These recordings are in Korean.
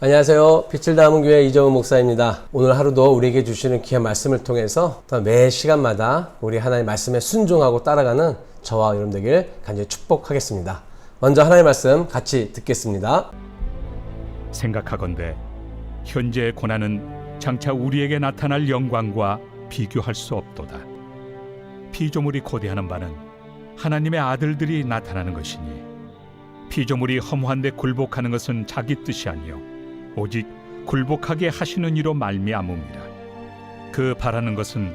안녕하세요. 빛을 담은 교회 이정훈 목사입니다. 오늘 하루도 우리에게 주시는 귀한 말씀을 통해서 매 시간마다 우리 하나님의 말씀에 순종하고 따라가는 저와 여러분 되길 간절히 축복하겠습니다. 먼저 하나님의 말씀 같이 듣겠습니다. 생각하건대 현재의 고난은 장차 우리에게 나타날 영광과 비교할 수 없도다. 피조물이 고대하는 바는 하나님의 아들들이 나타나는 것이니 피조물이 허무한데 굴복하는 것은 자기 뜻이 아니요 오직 굴복하게 하시는 이로 말미암음이라. 그 바라는 것은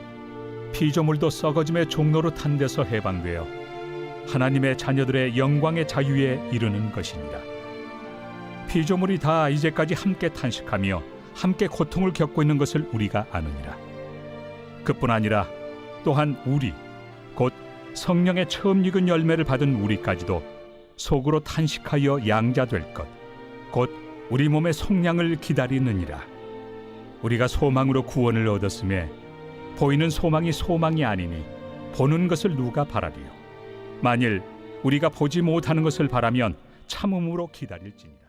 피조물도 썩어짐의 종로로 탄 데서 해방되어 하나님의 자녀들의 영광의 자유에 이르는 것이니라. 피조물이 다 이제까지 함께 탄식하며 함께 고통을 겪고 있는 것을 우리가 아느니라. 그뿐 아니라 또한 우리 곧 성령의 처음 익은 열매를 받은 우리까지도 속으로 탄식하여 양자될 것 곧 우리 몸의 속량을 기다리느니라. 우리가 소망으로 구원을 얻었음에 보이는 소망이 소망이 아니니 보는 것을 누가 바라리요. 만일 우리가 보지 못하는 것을 바라면 참음으로 기다릴지니라.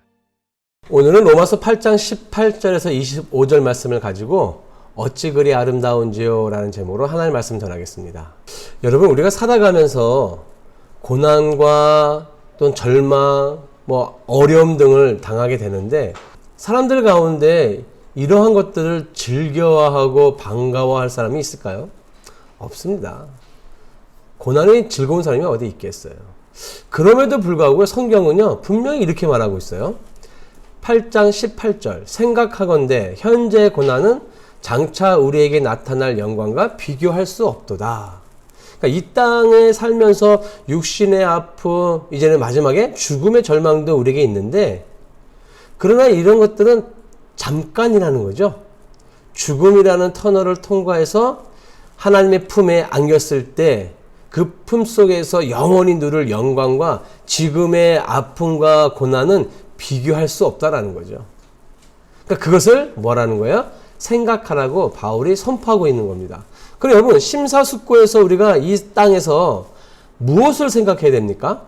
오늘은 로마서 8장 18절에서 25절 말씀을 가지고 어찌 그리 아름다운지요 라는 제목으로 하나님의 말씀 전하겠습니다. 여러분, 우리가 살아가면서 고난과 또는 절망, 어려움 등을 당하게 되는데 사람들 가운데 이러한 것들을 즐거워하고 반가워할 사람이 있을까요? 없습니다. 고난이 즐거운 사람이 어디 있겠어요? 그럼에도 불구하고 성경은요 분명히 이렇게 말하고 있어요. 8장 18절 생각하건대 현재의 고난은 장차 우리에게 나타날 영광과 비교할 수 없도다. 그러니까 이 땅에 살면서 육신의 아픔, 이제는 마지막에 죽음의 절망도 우리에게 있는데, 그러나 이런 것들은 잠깐이라는 거죠. 죽음이라는 터널을 통과해서 하나님의 품에 안겼을 때 그 품 속에서 영원히 누릴 영광과 지금의 아픔과 고난은 비교할 수 없다라는 거죠. 그러니까 그것을 뭐라는 거예요? 생각하라고 바울이 선포하고 있는 겁니다. 그럼 여러분, 심사숙고해서 우리가 이 땅에서 무엇을 생각해야 됩니까?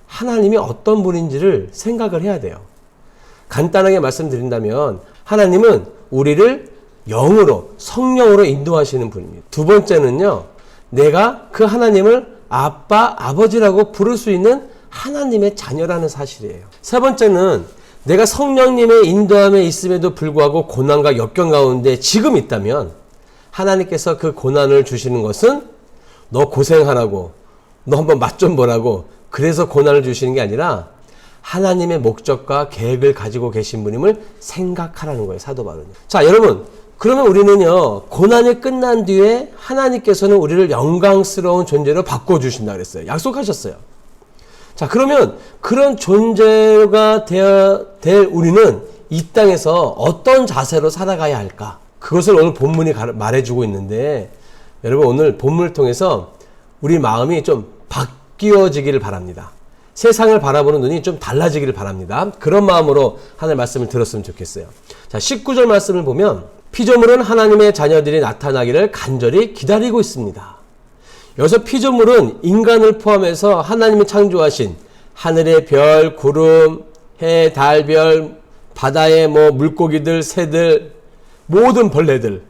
하나님이 어떤 분인지를 생각을 해야 돼요. 간단하게 말씀드린다면 하나님은 우리를 영으로, 성령으로 인도하시는 분입니다. 두 번째는요, 내가 그 하나님을 아빠, 아버지라고 부를 수 있는 하나님의 자녀라는 사실이에요. 세 번째는 내가 성령님의 인도함에 있음에도 불구하고 고난과 역경 가운데 지금 있다면 하나님께서 그 고난을 주시는 것은 너 고생하라고, 너 한번 맛 좀 보라고 그래서 고난을 주시는 게 아니라 하나님의 목적과 계획을 가지고 계신 분임을 생각하라는 거예요, 사도 바울은. 자, 여러분, 그러면 우리는요 고난이 끝난 뒤에 하나님께서는 우리를 영광스러운 존재로 바꿔주신다 그랬어요. 약속하셨어요. 자, 그러면 그런 존재가 될 우리는 이 땅에서 어떤 자세로 살아가야 할까? 그것을 오늘 본문이 말해주고 있는데, 여러분, 오늘 본문을 통해서 우리 마음이 좀 바뀌어지기를 바랍니다. 세상을 바라보는 눈이 좀 달라지기를 바랍니다. 그런 마음으로 하나님의 말씀을 들었으면 좋겠어요. 자, 19절 말씀을 보면 피조물은 하나님의 자녀들이 나타나기를 간절히 기다리고 있습니다. 여기서 피조물은 인간을 포함해서 하나님이 창조하신 하늘의 별, 구름, 해, 달, 별, 바다의 물고기들, 새들, 모든 벌레들,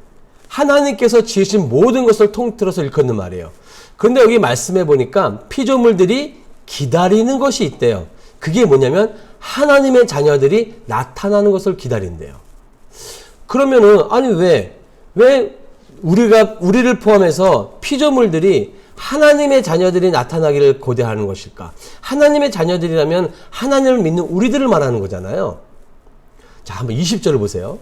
하나님께서 지으신 모든 것을 통틀어서 일컫는 말이에요. 그런데 여기 말씀해 보니까 피조물들이 기다리는 것이 있대요. 그게 뭐냐면 하나님의 자녀들이 나타나는 것을 기다린대요. 그러면은 아니 왜 우리를 포함해서 피조물들이 하나님의 자녀들이 나타나기를 고대하는 것일까? 하나님의 자녀들이라면 하나님을 믿는 우리들을 말하는 거잖아요. 자, 한번 20절을 보세요.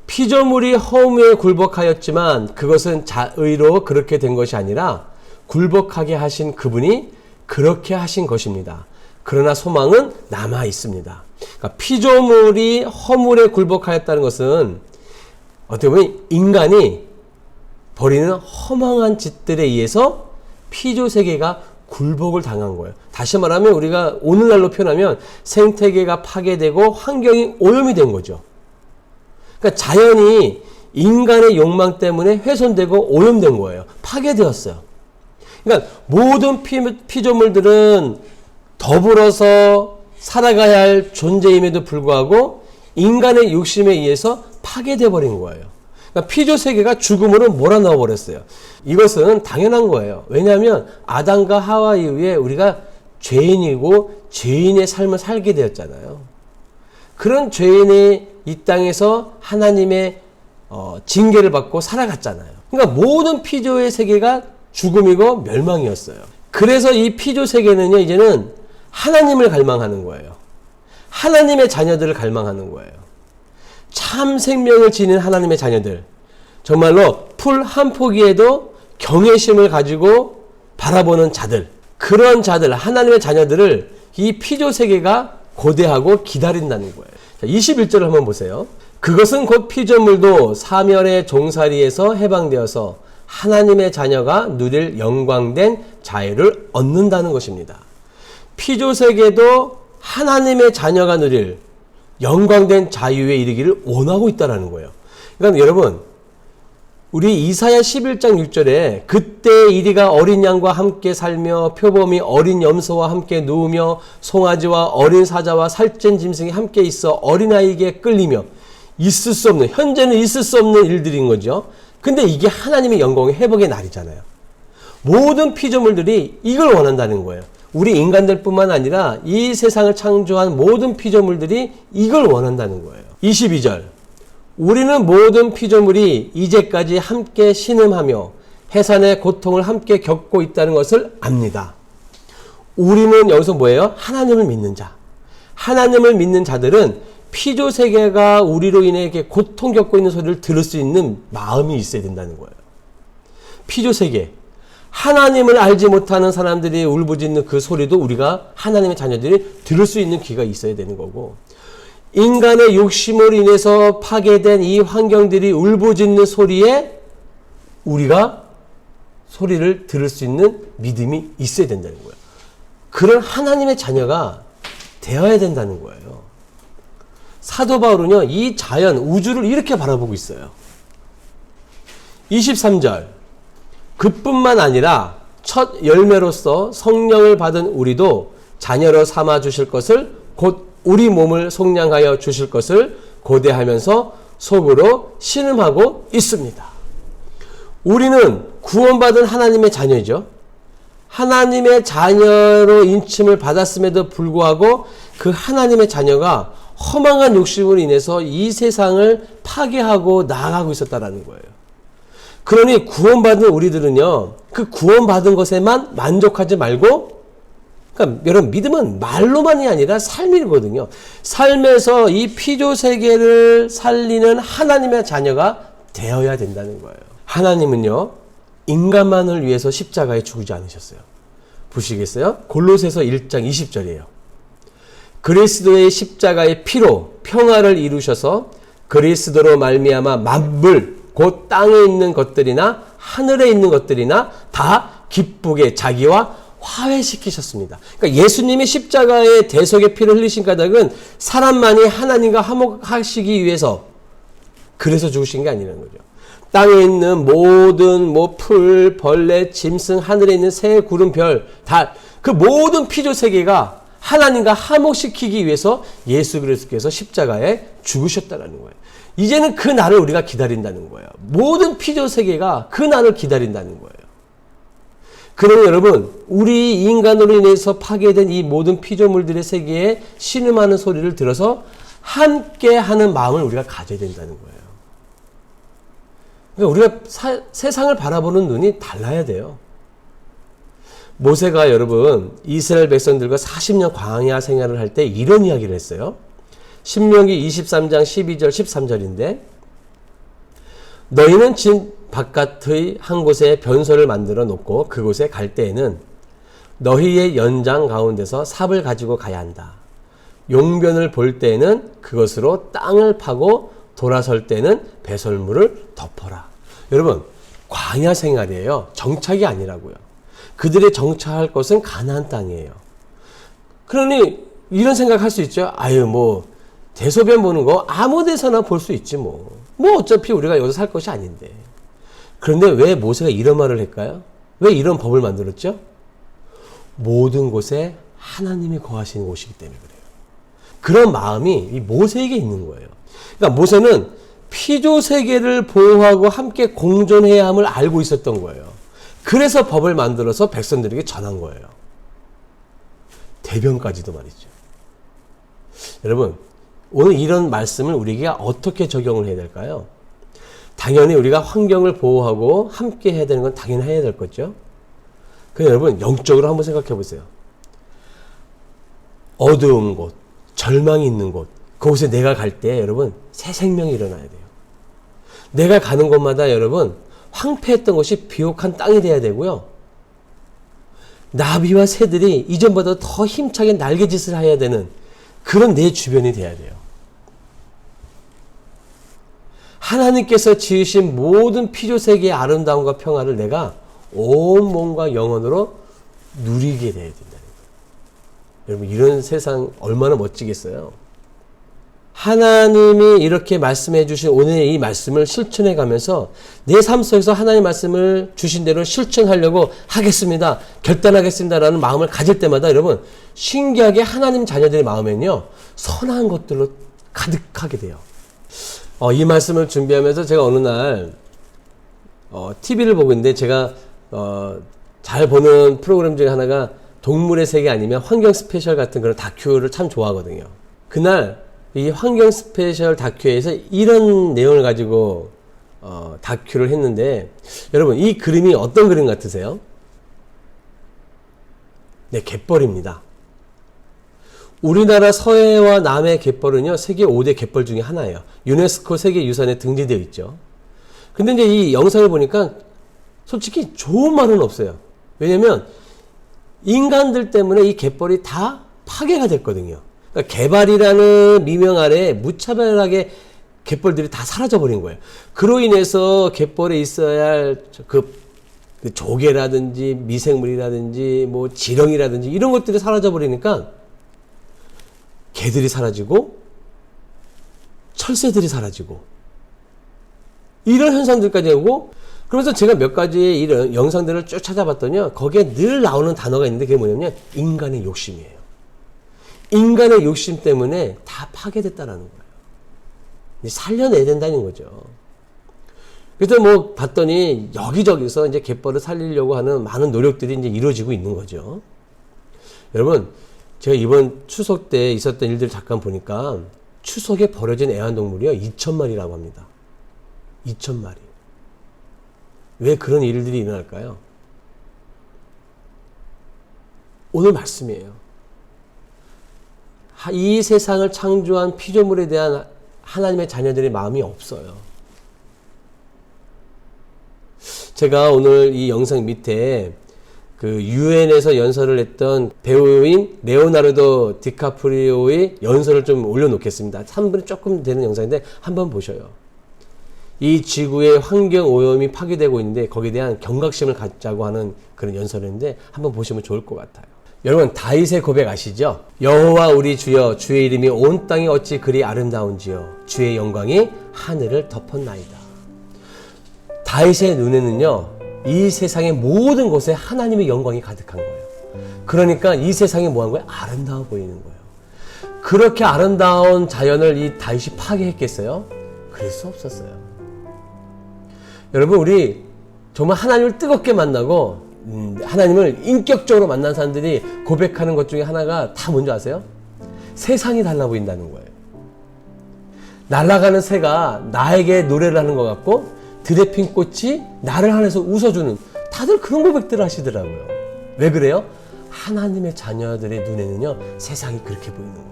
피조물이 허무에 굴복하였지만 그것은 자의로 그렇게 된 것이 아니라 굴복하게 하신 그분이 그렇게 하신 것입니다. 그러나 소망은 남아 있습니다. 그러니까 피조물이 허물에 굴복하였다는 것은 어떻게 보면 인간이 벌이는 허망한 짓들에 의해서 피조세계가 굴복을 당한 거예요. 다시 말하면 우리가 오늘날로 표현하면 생태계가 파괴되고 환경이 오염이 된 거죠. 그러니까 자연이 인간의 욕망 때문에 훼손되고 오염된 거예요. 파괴되었어요. 그러니까 모든 피조물들은 더불어서 살아가야 할 존재임에도 불구하고 인간의 욕심에 의해서 파괴되어 버린 거예요. 그러니까 피조 세계가 죽음으로 몰아넣어 버렸어요. 이것은 당연한 거예요. 왜냐하면 아담과 하와 이후에 우리가 죄인이고 죄인의 삶을 살게 되었잖아요. 그런 죄인이 이 땅에서 하나님의 징계를 받고 살아갔잖아요. 그러니까 모든 피조의 세계가 죽음이고 멸망이었어요. 그래서 이 피조 세계는요, 이제는 하나님을 갈망하는 거예요. 하나님의 자녀들을 갈망하는 거예요. 참 생명을 지닌 하나님의 자녀들, 정말로 풀 한 포기에도 경외심을 가지고 바라보는 자들, 그런 자들, 하나님의 자녀들을 이 피조 세계가 고대하고 기다린다는 거예요. 자, 21절을 한번 보세요. 그것은 곧 피조물도 사멸의 종살이에서 해방되어서 하나님의 자녀가 누릴 영광된 자유를 얻는다는 것입니다. 피조 세계도 하나님의 자녀가 누릴 영광된 자유에 이르기를 원하고 있다는 거예요. 그러니까 여러분, 우리 이사야 11장 6절에 그때 이리가 어린 양과 함께 살며 표범이 어린 염소와 함께 누우며 송아지와 어린 사자와 살찐 짐승이 함께 있어 어린아이에게 끌리며, 있을 수 없는, 현재는 있을 수 없는 일들인 거죠. 근데 이게 하나님의 영광의 회복의 날이잖아요. 모든 피조물들이 이걸 원한다는 거예요. 우리 인간들뿐만 아니라 이 세상을 창조한 모든 피조물들이 이걸 원한다는 거예요. 22절. 우리는 모든 피조물이 이제까지 함께 신음하며 해산의 고통을 함께 겪고 있다는 것을 압니다. 우리는 여기서 뭐예요? 하나님을 믿는 자. 하나님을 믿는 자들은 피조 세계가 우리로 인해 이렇게 고통 겪고 있는 소리를 들을 수 있는 마음이 있어야 된다는 거예요. 피조 세계. 하나님을 알지 못하는 사람들이 울부짖는 그 소리도 우리가 하나님의 자녀들이 들을 수 있는 귀가 있어야 되는 거고, 인간의 욕심으로 인해서 파괴된 이 환경들이 울부짖는 소리에 우리가 소리를 들을 수 있는 믿음이 있어야 된다는 거예요. 그런 하나님의 자녀가 되어야 된다는 거예요. 사도 바울은요, 이 자연, 우주를 이렇게 바라보고 있어요. 23절. 그뿐만 아니라 첫 열매로서 성령을 받은 우리도 자녀로 삼아 주실 것을, 곧 우리 몸을 속량하여 주실 것을 고대하면서 속으로 신음하고 있습니다. 우리는 구원받은 하나님의 자녀이죠. 하나님의 자녀로 인침을 받았음에도 불구하고 그 하나님의 자녀가 허망한 욕심으로 인해서 이 세상을 파괴하고 나아가고 있었다는 거예요. 그러니 구원받은 우리들은요, 그 구원받은 것에만 만족하지 말고, 그러니까 여러분, 믿음은 말로만이 아니라 삶이거든요. 삶에서 이 피조 세계를 살리는 하나님의 자녀가 되어야 된다는 거예요. 하나님은요, 인간만을 위해서 십자가에 죽지 않으셨어요. 보시겠어요? 골로새서 1장 20절이에요. 그리스도의 십자가의 피로 평화를 이루셔서 그리스도로 말미암아 만물, 곧 땅에 있는 것들이나 하늘에 있는 것들이나 다 기쁘게 자기와 화해시키셨습니다. 그러니까 예수님이 십자가의 대속의 피를 흘리신 까닭은 사람만이 하나님과 화목하시기 위해서, 그래서 죽으신 게 아니라는 거죠. 땅에 있는 모든 풀, 벌레, 짐승, 하늘에 있는 새, 구름, 별, 달, 그 모든 피조 세계가 하나님과 화목시키기 위해서 예수 그리스도께서 십자가에 죽으셨다는 거예요. 이제는 그 날을 우리가 기다린다는 거예요. 모든 피조 세계가 그 날을 기다린다는 거예요. 그러면 여러분, 우리 인간으로 인해서 파괴된 이 모든 피조물들의 세계에 신음하는 소리를 들어서 함께 하는 마음을 우리가 가져야 된다는 거예요. 그러니까 우리가 세상을 바라보는 눈이 달라야 돼요. 모세가 여러분, 이스라엘 백성들과 40년 광야 생활을 할 때 이런 이야기를 했어요. 신명기 23장 12절 13절인데, 너희는 진 바깥의 한 곳에 변소를 만들어 놓고 그곳에 갈 때에는 너희의 연장 가운데서 삽을 가지고 가야 한다. 용변을 볼 때에는 그것으로 땅을 파고 돌아설 때는 배설물을 덮어라. 여러분, 광야 생활이에요. 정착이 아니라고요. 그들의 정착할 것은 가나안 땅이에요. 그러니 이런 생각할 수 있죠. 아유, 대소변 보는 거 아무 데서나 볼 수 있지 뭐 어차피 우리가 여기서 살 것이 아닌데. 그런데 왜 모세가 이런 말을 할까요? 왜 이런 법을 만들었죠? 모든 곳에 하나님이 거하시는 곳이기 때문에 그래요. 그런 마음이 이 모세에게 있는 거예요. 그러니까 모세는 피조 세계를 보호하고 함께 공존해야 함을 알고 있었던 거예요. 그래서 법을 만들어서 백성들에게 전한 거예요. 대변까지도 말이죠. 여러분, 오늘 이런 말씀을 우리에게 어떻게 적용을 해야 될까요? 당연히 우리가 환경을 보호하고 함께 해야 되는 건 당연히 해야 될 거죠. 그럼 여러분, 영적으로 한번 생각해 보세요. 어두운 곳, 절망이 있는 곳, 그곳에 내가 갈 때 여러분, 새 생명이 일어나야 돼요. 내가 가는 곳마다 여러분, 황폐했던 곳이 비옥한 땅이 돼야 되고요. 나비와 새들이 이전보다 더 힘차게 날개짓을 해야 되는 그런 내 주변이 돼야 돼요. 하나님께서 지으신 모든 피조세계의 아름다움과 평화를 내가 온 몸과 영혼으로 누리게 돼야 된다는 거예요. 여러분, 이런 세상 얼마나 멋지겠어요? 하나님이 이렇게 말씀해 주신 오늘의 이 말씀을 실천해 가면서 내 삶 속에서 하나님 말씀을 주신 대로 실천하려고 하겠습니다. 결단하겠습니다. 라는 마음을 가질 때마다 여러분, 신기하게 하나님 자녀들의 마음에는요, 선한 것들로 가득하게 돼요. 이 말씀을 준비하면서 제가 어느 날 TV를 보고 있는데 제가 잘 보는 프로그램 중에 하나가 동물의 세계 아니면 환경 스페셜 같은 그런 다큐를 참 좋아하거든요. 그날 이 환경 스페셜 다큐에서 이런 내용을 가지고 다큐를 했는데 여러분, 이 그림이 어떤 그림 같으세요? 네, 갯벌입니다. 우리나라 서해와 남해 갯벌은요, 세계 5대 갯벌 중에 하나예요. 유네스코 세계유산에 등재되어 있죠. 근데 이제 이 영상을 보니까 솔직히 좋은 말은 없어요. 왜냐면 인간들 때문에 이 갯벌이 다 파괴가 됐거든요. 그러니까 개발이라는 미명 아래 무차별하게 갯벌들이 다 사라져버린 거예요. 그로 인해서 갯벌에 있어야 할 그 조개라든지 미생물이라든지 뭐 지렁이라든지 이런 것들이 사라져버리니까 개들이 사라지고 철새들이 사라지고 이런 현상들까지 오고, 그러면서 제가 몇 가지의 이런 영상들을 쭉 찾아봤더니요, 거기에 늘 나오는 단어가 있는데 그게 뭐냐면 인간의 욕심이에요. 인간의 욕심 때문에 다 파괴됐다라는 거예요. 살려내야 된다는 거죠. 그래서 뭐 봤더니 여기저기서 이제 갯벌을 살리려고 하는 많은 노력들이 이제 이루어지고 있는 거죠. 여러분, 제가 이번 추석 때 있었던 일들을 잠깐 보니까 추석에 버려진 애완동물이요, 2,000마리라고 합니다. 2,000마리. 왜 그런 일들이 일어날까요? 오늘 말씀이에요. 이 세상을 창조한 피조물에 대한 하나님의 자녀들의 마음이 없어요. 제가 오늘 이 영상 밑에 그 유엔에서 연설을 했던 배우인 레오나르도 디카프리오의 연설을 좀 올려놓겠습니다. 3분이 조금 되는 영상인데 한번 보셔요. 이 지구의 환경 오염이 파괴되고 있는데 거기에 대한 경각심을 갖자고 하는 그런 연설인데 한번 보시면 좋을 것 같아요. 여러분, 다윗의 고백 아시죠? 여호와 우리 주여, 주의 이름이 온 땅이 어찌 그리 아름다운지요, 주의 영광이 하늘을 덮었나이다. 다윗의 눈에는요, 이 세상의 모든 곳에 하나님의 영광이 가득한 거예요. 그러니까 이 세상이 뭐한 거예요? 아름다워 보이는 거예요. 그렇게 아름다운 자연을 이 다윗이 파괴했겠어요? 그럴 수 없었어요. 여러분, 우리 정말 하나님을 뜨겁게 만나고 하나님을 인격적으로 만난 사람들이 고백하는 것 중에 하나가 다 뭔지 아세요? 세상이 달라 보인다는 거예요. 날아가는 새가 나에게 노래를 하는 것 같고 들에 핀 꽃이 나를 하늘에서 웃어주는, 다들 그런 고백들을 하시더라고요. 왜 그래요? 하나님의 자녀들의 눈에는요, 세상이 그렇게 보이는 거예요.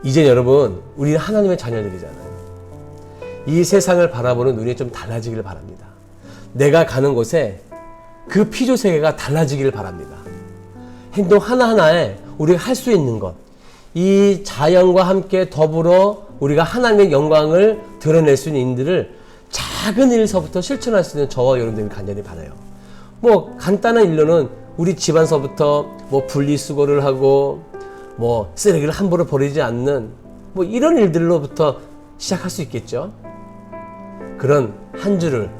이제 여러분, 우리는 하나님의 자녀들이잖아요. 이 세상을 바라보는 눈이 좀 달라지기를 바랍니다. 내가 가는 곳에 그 피조세계가 달라지기를 바랍니다. 행동 하나하나에 우리가 할 수 있는 것, 이 자연과 함께 더불어 우리가 하나님의 영광을 드러낼 수 있는 일들을 작은 일서부터 실천할 수 있는 저와 여러분들이 간절히 바라요. 뭐 간단한 일로는 우리 집안서부터 뭐 분리수거를 하고 뭐 쓰레기를 함부로 버리지 않는 뭐 이런 일들로부터 시작할 수 있겠죠. 그런 한 주를,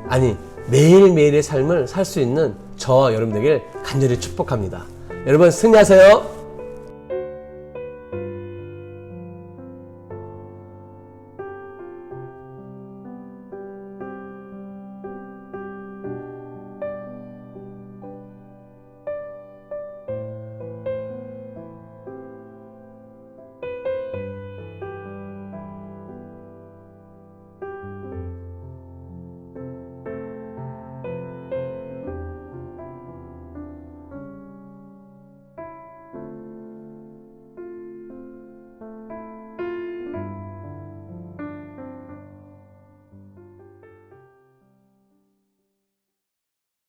아니 매일매일의 삶을 살 수 있는 저와 여러분들에게 간절히 축복합니다. 여러분, 승리하세요.